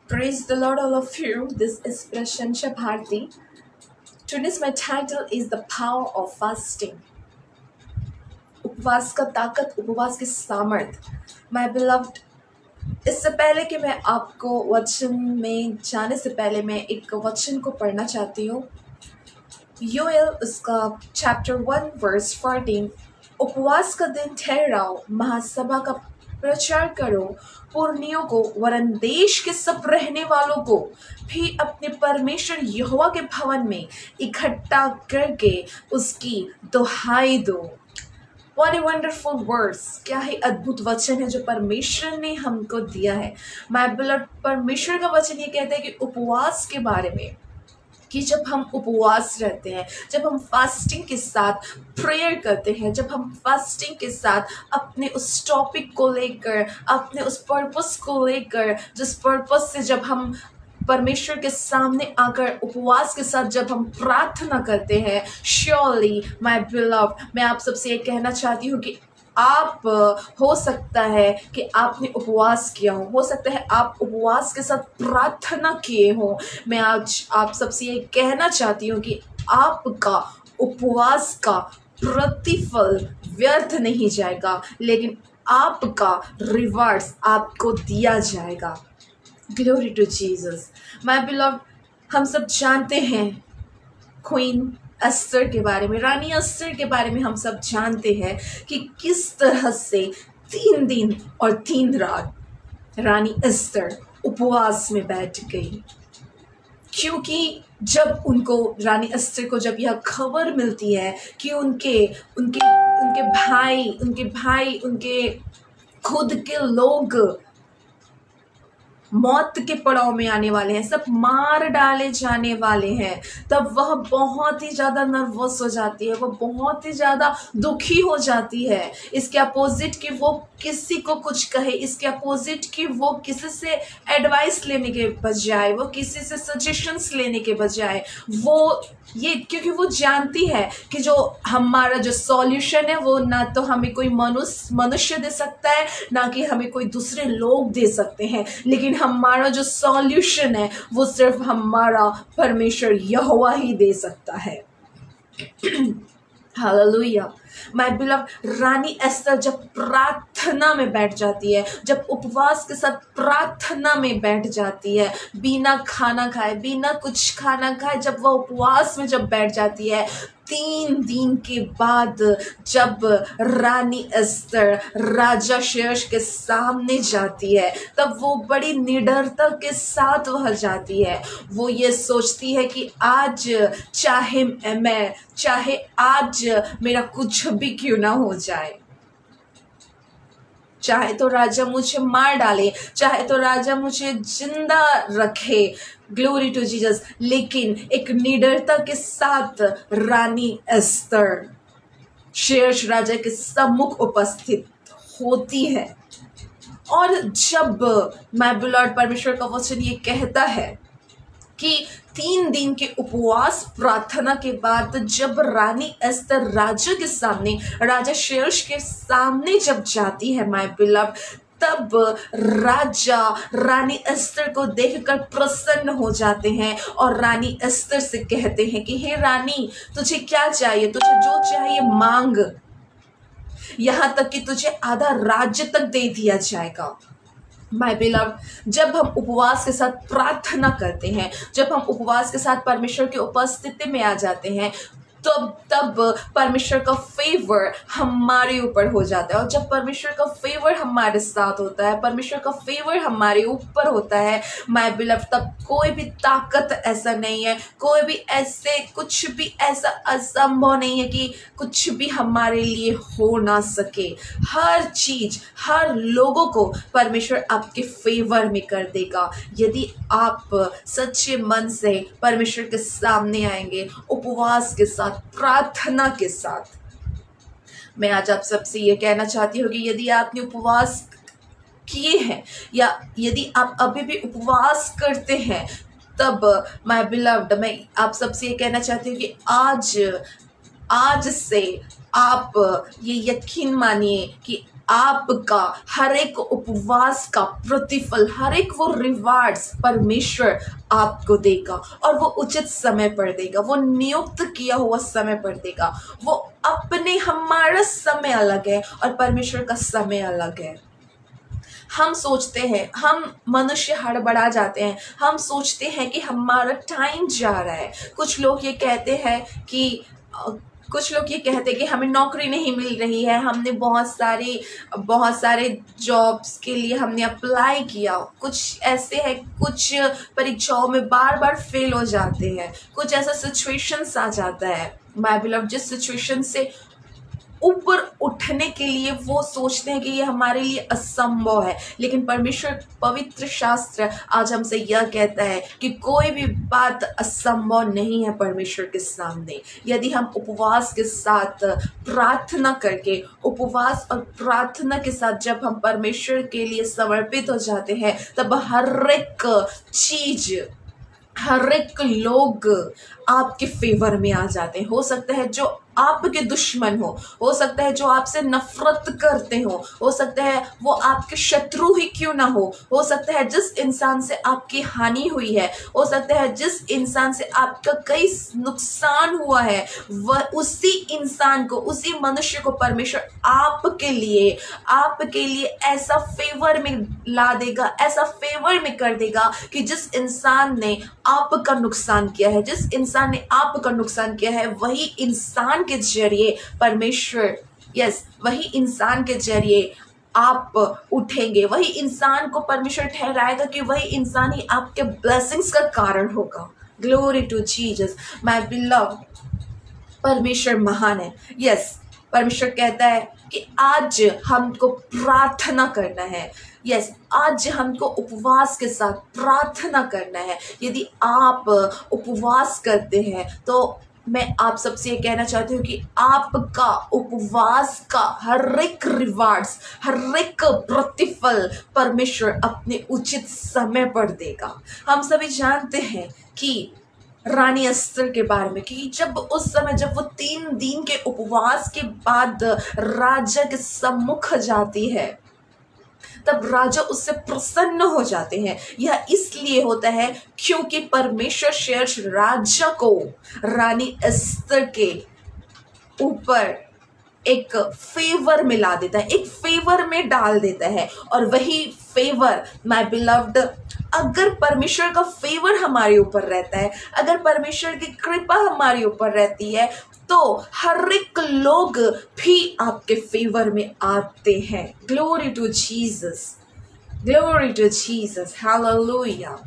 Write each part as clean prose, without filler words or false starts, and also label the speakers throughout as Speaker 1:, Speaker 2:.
Speaker 1: Praise the Lord, all of you. This is Prashansha Bharti. Today's my title is The Power of Fasting. उपवास का ताकत, उपवास की सामर्थ्य. My beloved, इससे पहले कि मैं आपको वचन में जाने से पहले मैं एक वचन को पढ़ना चाहती हूँ. योएल उसका चैप्टर 1 वर्स 14. उपवास का दिन ठहराओ, महासभा का प्रचार करो, पुरनियों को वरन देश के सब रहने वालों को भी अपने परमेश्वर यहोवा के भवन में इकट्ठा करके उसकी दुहाई दो. What a wonderful verse! क्या ही अद्भुत वचन है जो परमेश्वर ने हमको दिया है. My beloved, परमेश्वर का वचन ये कहता है कि उपवास के बारे में, कि जब हम उपवास रहते हैं, जब हम फास्टिंग के साथ प्रेयर करते हैं, जब हम फास्टिंग के साथ अपने उस टॉपिक को लेकर, अपने उस पर्पस को लेकर, जिस पर्पस से जब हम परमेश्वर के सामने आकर उपवास के साथ जब हम प्रार्थना करते हैं, श्योरली माय बिलव्ड, मैं आप सबसे ये कहना चाहती हूँ कि आप हो सकता है कि आपने उपवास किया हो सकता है आप उपवास के साथ प्रार्थना किए हो. मैं आज आप सबसे ये कहना चाहती हूँ कि आपका उपवास का प्रतिफल व्यर्थ नहीं जाएगा, लेकिन आपका रिवार्ड्स आपको दिया जाएगा. Glory to Jesus. My beloved, हम सब जानते हैं क्वीन एस्टर के बारे में, रानी एस्टर के बारे में हम सब जानते हैं कि किस तरह से 3 दिन और 3 रात रानी एस्टर उपवास में बैठ गई. क्योंकि जब उनको, रानी एस्टर को जब यह खबर मिलती है कि उनके उनके उनके भाई उनके खुद के लोग मौत के पड़ाव में आने वाले हैं, सब मार डाले जाने वाले हैं, तब वह बहुत ही ज़्यादा नर्वस हो जाती है, वह बहुत ही ज़्यादा दुखी हो जाती है. इसके अपोजिट कि वो किसी को कुछ कहे, इसके अपोजिट कि वो किसी से एडवाइस लेने के बजाय, वो किसी से सजेशंस लेने के बजाय, वो ये, क्योंकि वो जानती है कि जो हमारा जो सॉल्यूशन है वो ना तो हमें कोई मनुष्य दे सकता है, ना कि हमें कोई दूसरे लोग दे सकते हैं, लेकिन हमारा जो सॉल्यूशन है वो सिर्फ हमारा परमेश्वर यहोवा ही दे सकता है. हालेलुया. माय बिलव्ड, रानी एस्तर जब प्रार्थना में बैठ जाती है, जब उपवास के साथ प्रार्थना में बैठ जाती है, बिना खाना खाए, बिना कुछ खाना खाए, जब वह उपवास में जब बैठ जाती है, 3 दिन के बाद जब रानी एस्तर राजा शेरश के सामने जाती है, तब वो बड़ी निडरता के साथ वह जाती है. वो ये सोचती है कि आज चाहे आज मेरा कुछ भी क्यों ना हो जाए, चाहे तो राजा मुझे मार डाले, चाहे तो राजा मुझे जिंदा रखे. Glory to Jesus. लेकिन एक निडरता के साथ रानी एस्तर शेरश राजा के सम्मुख उपस्थित होती है. और जब माय बिलव्ड, परमेश्वर का वचन ये कहता है कि 3 दिन के उपवास प्रार्थना के बाद जब रानी एस्तर राजा के सामने, राजा शेरश के सामने जब जाती है, माय बिलव्ड, तब राजा रानी एस्तर को देखकर प्रसन्न हो जाते हैं और रानी एस्तर से कहते हैं कि हे रानी, तुझे क्या चाहिए, तुझे जो चाहिए मांग, यहाँ तक कि तुझे आधा राज्य तक दे दिया जाएगा. माय बिलव्ड, जब हम उपवास के साथ प्रार्थना करते हैं, जब हम उपवास के साथ परमेश्वर की उपस्थिति में आ जाते हैं, तब परमेश्वर का फेवर हमारे ऊपर हो जाता है. और जब परमेश्वर का फेवर हमारे साथ होता है, परमेश्वर का फेवर हमारे ऊपर होता है, माय बिलव्ड, तब कोई भी ताकत ऐसा नहीं है, कोई भी ऐसे कुछ भी ऐसा असंभव नहीं है कि कुछ भी हमारे लिए हो ना सके. हर चीज, हर लोगों को परमेश्वर आपके फेवर में कर देगा, यदि आप सच्चे मन से परमेश्वर के सामने आएंगे, उपवास के साथ, प्रार्थना के साथ. मैं आज आप सबसे ये कहना चाहती हूँ कि यदि आपने उपवास किए हैं या यदि आप अभी भी उपवास करते हैं, तब माय बिलव्ड, मैं आप सबसे ये कहना चाहती हूँ कि आज से आप ये यकीन मानिए कि आपका हर एक उपवास का प्रतिफल, हर एक वो रिवार्ड्स परमेश्वर आपको देगा, और वो उचित समय पर देगा, वो नियुक्त किया हुआ समय पर देगा। वो अपने, हमारा समय अलग है और परमेश्वर का समय अलग है। हम सोचते हैं, हम मनुष्य हड़बड़ा जाते हैं, हम सोचते हैं कि हमारा टाइम जा रहा है। कुछ लोग ये कहते हैं कि हमें नौकरी नहीं मिल रही है, हमने बहुत सारे जॉब्स के लिए हमने अप्लाई किया, कुछ ऐसे है, कुछ परीक्षाओं में बार बार फेल हो जाते हैं, कुछ ऐसा सिचुएशंस आ जाता है माय बिलव्ड, जिस सिचुएशन से ऊपर उठने के लिए वो सोचते हैं कि ये हमारे लिए असंभव है। लेकिन परमेश्वर, पवित्र शास्त्र आज हमसे यह कहता है कि कोई भी बात असंभव नहीं है परमेश्वर के सामने। यदि हम उपवास के साथ प्रार्थना करके, उपवास और प्रार्थना के साथ जब हम परमेश्वर के लिए समर्पित हो जाते हैं, तब हर एक चीज, हर एक लोग आपके फेवर में आ जाते हैं। हो सकता है जो आपके दुश्मन हो सकता है जो आपसे नफरत करते हो सकता है वो आपके शत्रु ही क्यों ना हो सकता है जिस इंसान से आपकी हानि हुई है, हो सकता है जिस इंसान से आपका कई नुकसान हुआ है, वह उसी इंसान को, उसी मनुष्य को परमेश्वर आपके लिए ऐसा फेवर में ला देगा, ऐसा फेवर में कर देगा कि जिस इंसान ने आपका नुकसान किया है, जिस इंसान ने आपका नुकसान किया है, वही इंसान के जरिए परमेश्वर, वही इंसान के जरिए आप उठेंगे, वही इंसान को परमेश्वर ठहराएगा कि वही इंसान ही आपके ब्लेसिंग्स का कारण होगा। Glory to Jesus my beloved. परमेश्वर महान है। परमेश्वर कहता है कि आज हमको प्रार्थना करना है। आज हमको उपवास के साथ प्रार्थना करना है। यदि आप उपवास करते हैं तो मैं आप सबसे ये कहना चाहती हूँ कि आपका उपवास का हर एक रिवार्ड्स, हर एक प्रतिफल परमेश्वर अपने उचित समय पर देगा। हम सभी जानते हैं कि रानी एस्तर के बारे में, कि जब उस समय जब वो 3 दिन के उपवास के बाद राजा के सम्मुख जाती है, तब राजा उससे प्रसन्न हो जाते हैं। यह इसलिए होता है क्योंकि परमेश्वर शेष राजा को रानी एस्तर के ऊपर एक फेवर में ला देता है, एक फेवर में डाल देता है। और वही फेवर माय बिलव्ड, अगर परमेश्वर का फेवर हमारे ऊपर रहता है, अगर परमेश्वर की कृपा हमारे ऊपर रहती है, तो हर एक लोग भी आपके फेवर में आते हैं। Glory to Jesus, glory to Jesus, hallelujah.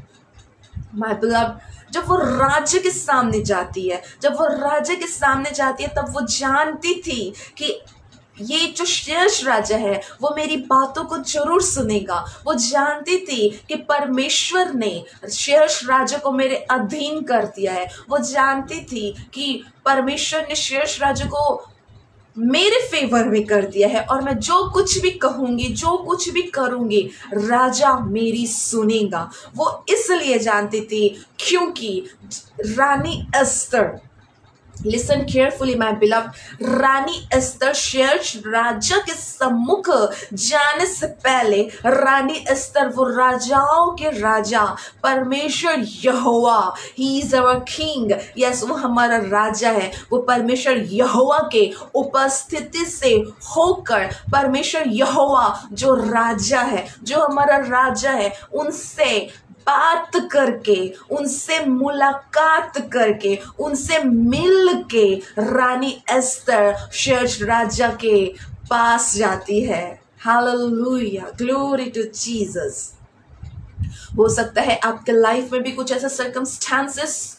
Speaker 1: My beloved, जब वो राज्य के सामने जाती है, तब वो जानती थी कि ये जो शेष राजा है वो मेरी बातों को जरूर सुनेगा। वो जानती थी कि परमेश्वर ने शेष राजा को मेरे अधीन कर दिया है। वो जानती थी कि परमेश्वर ने शेष राजा को मेरे फेवर में कर दिया है, और मैं जो कुछ भी कहूंगी, जो कुछ भी करूंगी, राजा मेरी सुनेगा। वो इसलिए जानती थी क्योंकि रानी Esther, listen carefully my beloved, रानी एस्तर शेष राजा के सम्मुख जाने से पहले, रानी एस्तर वो राजाओं के राजा परमेश्वर यहोवा, ही इज अवर किंग, वो हमारा राजा है। वो परमेश्वर यहोवा के उपस्थिति से होकर, परमेश्वर यहोवा जो राजा है, जो हमारा राजा है, उनसे बात करके, उनसे मुलाकात करके, उनसे मिल के रानी एस्तर शेष राजा के पास जाती है। Hallelujah, glory to Jesus. हो सकता है आपके लाइफ में भी कुछ ऐसा सर्कमस्टांसेस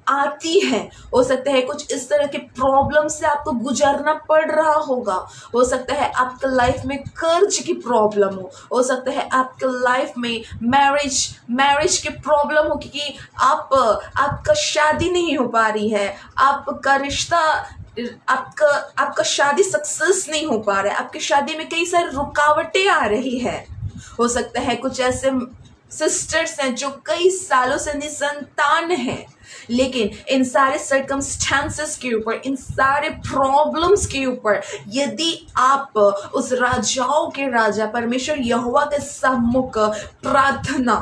Speaker 1: आती है, हो सकता है कुछ इस तरह के प्रॉब्लम से आपको गुजरना पड़ रहा होगा। हो सकता है आपके लाइफ में कर्ज की प्रॉब्लम हो सकता है आपके लाइफ में मैरिज की प्रॉब्लम हो, क्योंकि आपका शादी नहीं हो पा रही है, आपका रिश्ता, आपका शादी सक्सेस नहीं हो पा रहा है, आपकी शादी में कई सारी रुकावटें आ रही है। हो सकता है कुछ ऐसे सिस्टर्स हैं जो कई सालों से निसंतान हैं, लेकिन इन सारे सर्कमस्टेंसेस के ऊपर, इन सारे प्रॉब्लम्स के ऊपर यदि आप उस राजाओं के राजा परमेश्वर यहोवा के सम्मुख प्रार्थना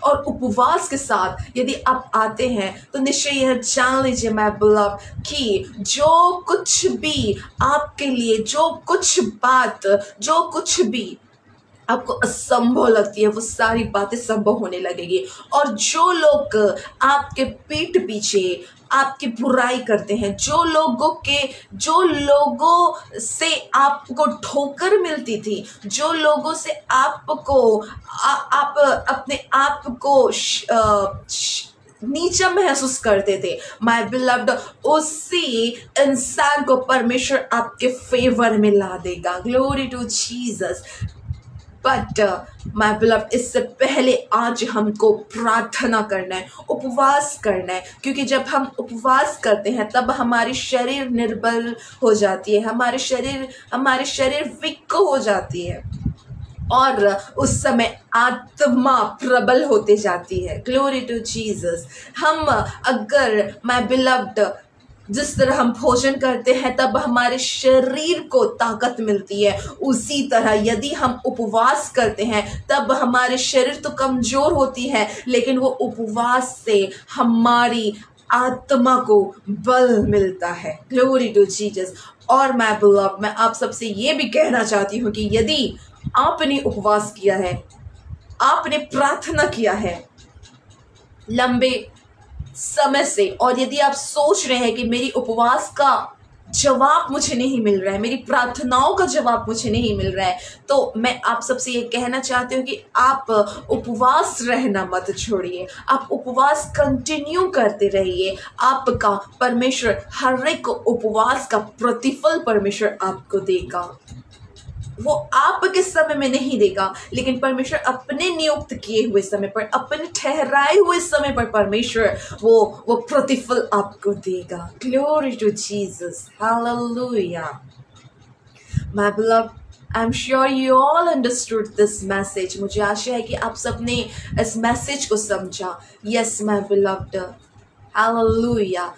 Speaker 1: और उपवास के साथ यदि आप आते हैं, तो निश्चय यह जान लीजिए माय बिलव्ड कि जो कुछ भी आपके लिए, जो कुछ बात, जो कुछ भी आपको असंभव लगती है, वो सारी बातें संभव होने लगेगी। और जो लोग आपके पीठ पीछे आपकी बुराई करते हैं, जो लोगों से आपको ठोकर मिलती थी, जो लोगों से आपको आप अपने आप को नीचा महसूस करते थे, माय बिलव्ड, उसी इंसान को परमेश्वर आपके फेवर में ला देगा। Glory to Jesus. But my beloved, इससे पहले आज हमको प्रार्थना करना है, उपवास करना है, क्योंकि जब हम उपवास करते हैं तब हमारी शरीर निर्बल हो जाती है, हमारे शरीर वीक हो जाती है, और उस समय आत्मा प्रबल होते जाती है। Glory to Jesus. हम अगर माय बिलव्ड जिस तरह हम भोजन करते हैं तब हमारे शरीर को ताकत मिलती है, उसी तरह यदि हम उपवास करते हैं तब हमारे शरीर तो कमजोर होती है, लेकिन वो उपवास से हमारी आत्मा को बल मिलता है। Glory to Jesus. और मैं बिलव्ड, मैं आप सबसे ये भी कहना चाहती हूँ कि यदि आपने उपवास किया है, आपने प्रार्थना किया है लंबे समय से, और यदि आप सोच रहे हैं कि मेरी उपवास का जवाब मुझे नहीं मिल रहा है, मेरी प्रार्थनाओं का जवाब मुझे नहीं मिल रहा है, तो मैं आप सबसे ये कहना चाहती हूँ कि आप उपवास रहना मत छोड़िए, आप उपवास कंटिन्यू करते रहिए। आपका परमेश्वर हर एक उपवास का प्रतिफल परमेश्वर आपको देगा। वो आपके समय में नहीं देगा, लेकिन परमेश्वर अपने नियुक्त किए हुए समय पर, अपने ठहराए हुए समय पर परमेश्वर वो प्रतिफल आपको देगा। Glory to Jesus. Hallelujah. My beloved, I am sure you all understood this message. मुझे आशा है कि आप सबने इस मैसेज को समझा। Yes my beloved, hallelujah.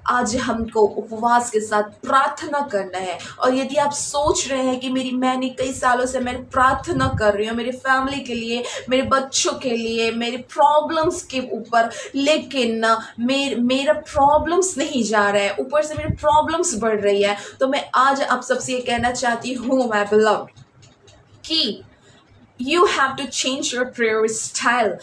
Speaker 1: आज हमको उपवास के साथ प्रार्थना करना है। और यदि आप सोच रहे हैं कि मैंने कई सालों से मैं प्रार्थना कर रही हूँ मेरी फैमिली के लिए, मेरे बच्चों के लिए, मेरे प्रॉब्लम्स के ऊपर, लेकिन मेरा प्रॉब्लम्स नहीं जा रहा है, ऊपर से मेरी प्रॉब्लम्स बढ़ रही है, तो मैं आज आप सबसे ये कहना चाहती हूँ माय बिलव्ड कि you have to change your prayer style.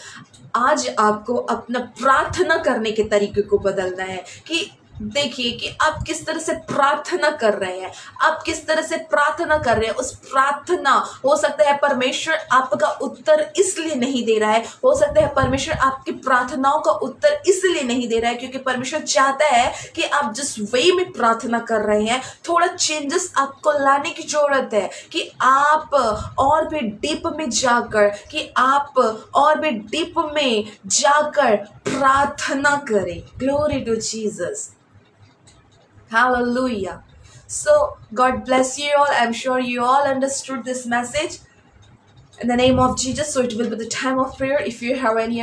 Speaker 1: आज आपको अपना प्रार्थना करने के तरीके को बदलना है। कि देखिए कि आप किस तरह से प्रार्थना कर रहे हैं, आप किस तरह से प्रार्थना कर रहे हैं। उस प्रार्थना, हो सकता है परमेश्वर आपका उत्तर इसलिए नहीं दे रहा है, हो सकता है परमेश्वर आपकी प्रार्थनाओं का उत्तर इसलिए नहीं दे रहा है क्योंकि परमेश्वर चाहता है कि आप जिस वे में प्रार्थना कर रहे हैं, थोड़ा चेंजेस आपको लाने की जरूरत है। कि आप और भी डीप में जाकर, प्रार्थना करें। Glory to Jesus. Hallelujah. So, God bless you all. I'm sure you all understood this message. In the name of Jesus, so it will be the time of prayer. If you have any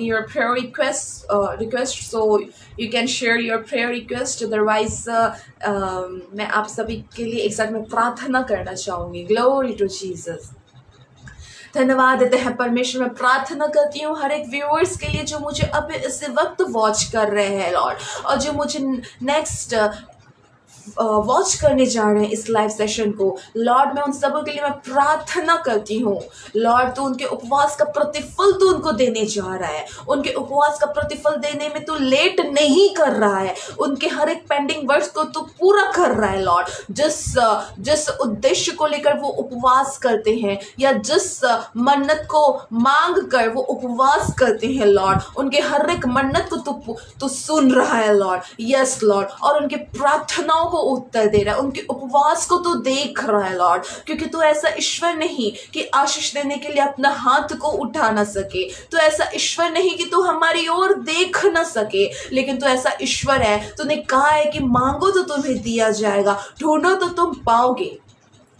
Speaker 1: your prayer requests, so you can share your prayer request. Otherwise, मैं आप सभी के लिए एक साथ में प्रार्थना करना चाहूँगी। Glory to Jesus. धन्यवाद देते हैं परमेश्वर। मैं प्रार्थना करती हूँ हर एक व्यूअर्स के लिए जो मुझे अब इस वक्त वॉच कर रहे हैं लॉर्ड, और जो मुझे नेक्स्ट वॉच करने जा रहे हैं इस लाइव सेशन को। लॉर्ड, मैं उन सबों के लिए मैं प्रार्थना करती हूँ लॉर्ड, तू उनके उपवास का प्रतिफल तू उनको देने जा रहा है। उनके उपवास का प्रतिफल देने में तू लेट नहीं कर रहा है। उनके हर एक पेंडिंग वर्ड्स को तू पूरा कर रहा है लॉर्ड। जिस उद्देश्य को लेकर वो उपवास करते हैं, या जिस मन्नत को मांग कर वो उपवास करते हैं लॉर्ड, उनके हर एक मन्नत को तू सुन रहा है लॉर्ड। यस लॉर्ड, और उनके प्रार्थनाओं को उत्तर दे रहा है, उनके उपवास को तू देख रहा है लॉर्ड। क्योंकि तू ऐसा ईश्वर नहीं कि आशीष देने के लिए अपना हाथ को उठा ना सके, तू ऐसा ईश्वर नहीं कि तू हमारी ओर देख ना सके, लेकिन तू ऐसा ईश्वर है, तूने कहा है कि मांगो तो तुम्हें दिया जाएगा, ढूंढो तो तुम पाओगे।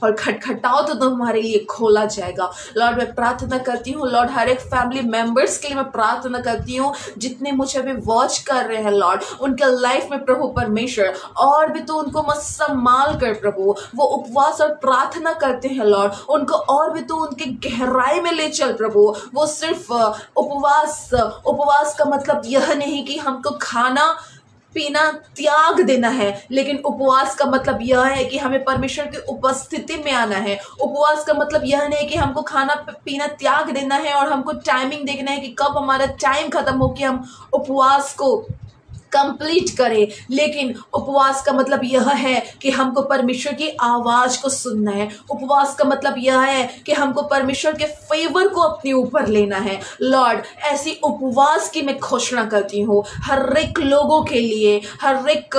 Speaker 1: और खटखटाओ तो तुम्हारे लिए खोला जाएगा। लॉर्ड मैं प्रार्थना करती हूँ लॉर्ड, हर एक फैमिली मेंबर्स के लिए मैं प्रार्थना करती हूँ जितने मुझे अभी वॉच कर रहे हैं लॉर्ड, उनके लाइफ में प्रभु परमेश्वर और भी तो उनको मत संभाल कर प्रभु, वो उपवास और प्रार्थना करते हैं लॉर्ड, उनको और भी तो उनके गहराई में ले चल प्रभु। वो सिर्फ उपवास का मतलब यह नहीं कि हमको खाना पीना त्याग देना है, लेकिन उपवास का मतलब यह है कि हमें परमेश्वर की उपस्थिति में आना है। उपवास का मतलब यह नहीं कि हमको खाना पीना त्याग देना है और हमको टाइमिंग देखना है कि कब हमारा टाइम खत्म हो कि हम उपवास को कंप्लीट करें, लेकिन उपवास का मतलब यह है कि हमको परमेश्वर की आवाज को सुनना है। उपवास का मतलब यह है कि हमको परमेश्वर के फेवर को अपने ऊपर लेना है। लॉर्ड ऐसी उपवास की मैं घोषणा करती हूँ हर एक लोगों के लिए, हर एक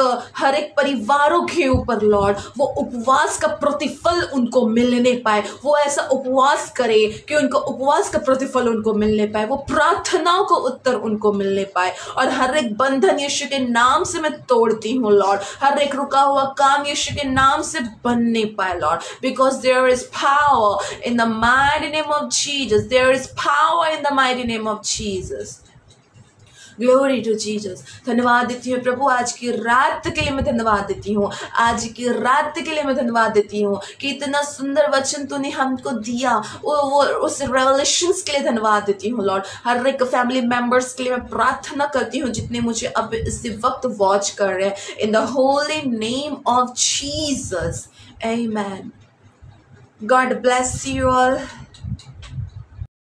Speaker 1: परिवारों के ऊपर लॉर्ड, वो उपवास का प्रतिफल उनको मिलने पाए। वो ऐसा उपवास करे कि उनको उपवास का प्रतिफल उनको मिलने पाए, वो प्रार्थनाओं को उत्तर उनको मिलने पाए। और हर एक बंधन यीशु के नाम से मैं तोड़ती हूँ लॉर्ड, हर एक रुका हुआ काम यीशु के नाम से बनने पाए Lord, because there is power in the mighty name of Jesus, there is power in the mighty name of Jesus. Glory to Jesus. धन्यवाद देती हूँ प्रभु, आज की रात के लिए मैं धन्यवाद देती हूँ, आज की रात के लिए मैं धन्यवाद देती हूँ कि इतना सुंदर वचन तूने हमको दिया, वो उस रेवलेशंस के लिए धन्यवाद देती हूँ लॉर्ड। हर एक फैमिली मेंबर्स के लिए मैं प्रार्थना करती हूँ जितने मुझे अब इसी वक्त वॉच कर रहे हैं, in the holy name of Jesus, amen. God bless you all.